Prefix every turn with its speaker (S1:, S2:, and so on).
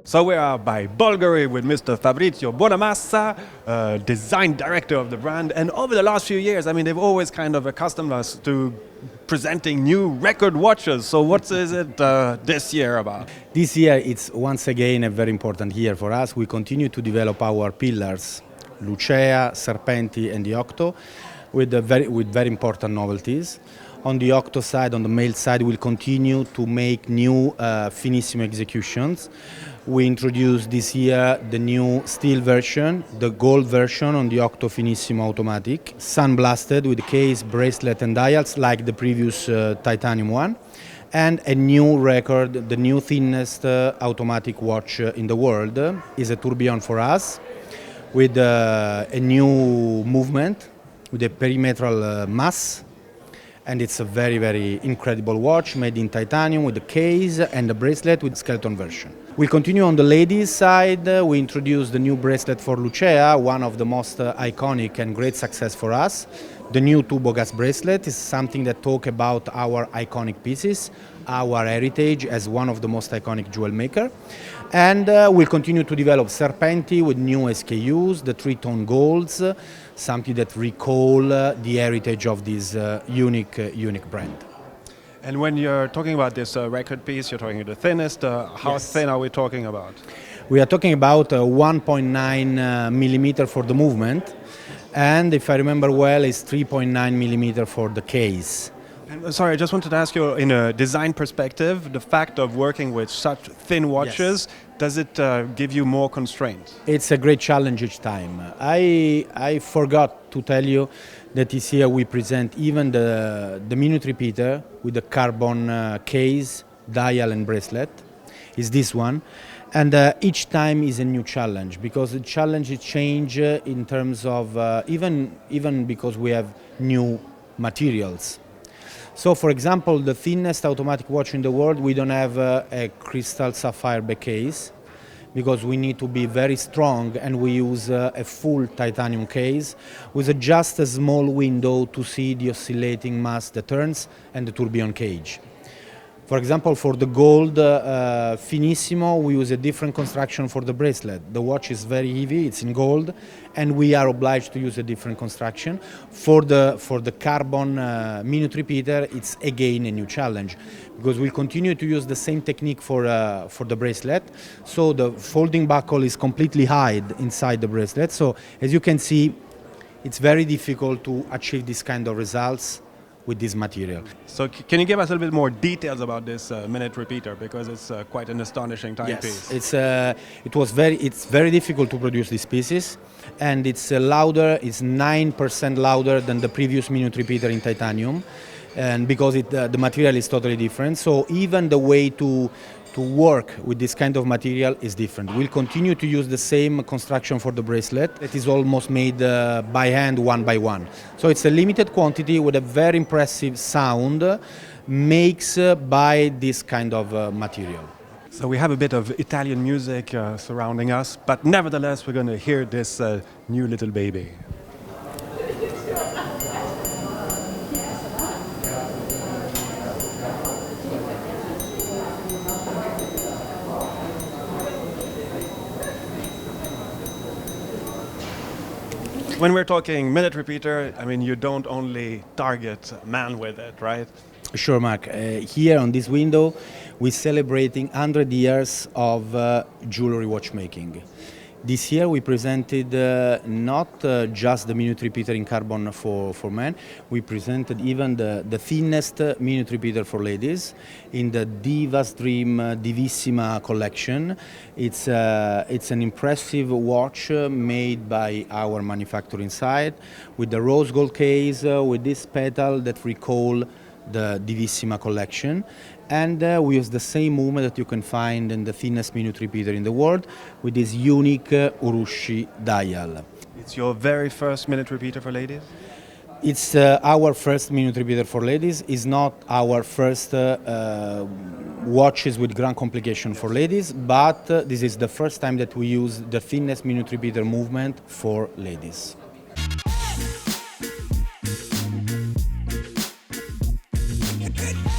S1: So we are by Bulgari with Mr. Fabrizio Buonamassa, design director of the brand. And over the last few years, I mean, they've always kind of accustomed us to presenting new record watches. So what is it this year about?
S2: This year it's once again a very important year for us. We continue to develop our pillars, Lucea, Serpenti and the Octo, with very important novelties. On the Octo side, on the male side, we'll continue to make new Finissimo executions. We introduced this year the new steel version, the gold version on the Octo Finissimo automatic, sandblasted with case, bracelet and dials like the previous titanium one, and a new record, the new thinnest automatic watch in the world is a tourbillon for us with a new movement with a perimetral mass. And it's a very incredible watch made in titanium with the case and the bracelet with skeleton version. We continue on the ladies side. We introduced the new bracelet for Lucea, one of the most iconic and great success for us. The new turbo gas bracelet is something that talks about our iconic pieces, our heritage as one of the most iconic jewel maker. And we'll continue to develop Serpenti with new SKUs, the three-tone golds, something that recall the heritage of this unique brand.
S1: And when you're talking about this record piece, you're talking the thinnest. How
S2: Yes.
S1: thin are we talking about?
S2: We are talking about 1.9 millimeter for the movement, and if I remember well, it's 3.9 millimeter for the case.
S1: And, sorry, I just wanted to ask you, in a design perspective, the fact of working with such thin watches, does it give you more constraints?
S2: It's a great challenge each time. I forgot to tell you that this year we present even the minute repeater with the carbon case, dial and bracelet. Is this one. And each time is a new challenge because the challenge is change in terms of even because we have new materials. So, for example, the thinnest automatic watch in the world, we don't have a crystal sapphire back case because we need to be very strong, and we use a full titanium case with just a small window to see the oscillating mass, the turns, and the tourbillon cage. For example, for the gold Finissimo, we use a different construction for the bracelet. The watch is very heavy, it's in gold, and we are obliged to use a different construction. For the carbon minute repeater, it's again a new challenge, because we'll continue to use the same technique for the bracelet. So the folding buckle is completely hid inside the bracelet. So as you can see, it's very difficult to achieve this kind of results with this material.
S1: So can you give us a little bit more details about this minute repeater, because it's quite an astonishing timepiece.
S2: Yes, it's very difficult to produce these pieces, and it's louder. It's 9% louder than the previous minute repeater in titanium, and because the material is totally different. So even the way to work with this kind of material is different. We'll continue to use the same construction for the bracelet. It is almost made by hand, one by one. So it's a limited quantity with a very impressive sound makes by this kind of material.
S1: So we have a bit of Italian music surrounding us, but nevertheless we're going to hear this new little baby. When we're talking minute repeater, I mean, you don't only target man with it, right?
S2: Sure, Mark. Here on this window, we're celebrating 100 years of jewelry watchmaking. This year we presented not just the minute repeater in carbon for men, we presented even the thinnest minute repeater for ladies in the Diva's Dream Divissima collection. It's an impressive watch made by our manufacturing site with the rose gold case, with this petal that recall the Divissima collection, and we use the same movement that you can find in the thinnest minute repeater in the world with this unique Urushi dial.
S1: It's your very first minute repeater for ladies?
S2: It's our first minute repeater for ladies. It's not our first watches with grand complication for ladies, but this is the first time that we use the thinnest minute repeater movement for ladies.
S3: Hey.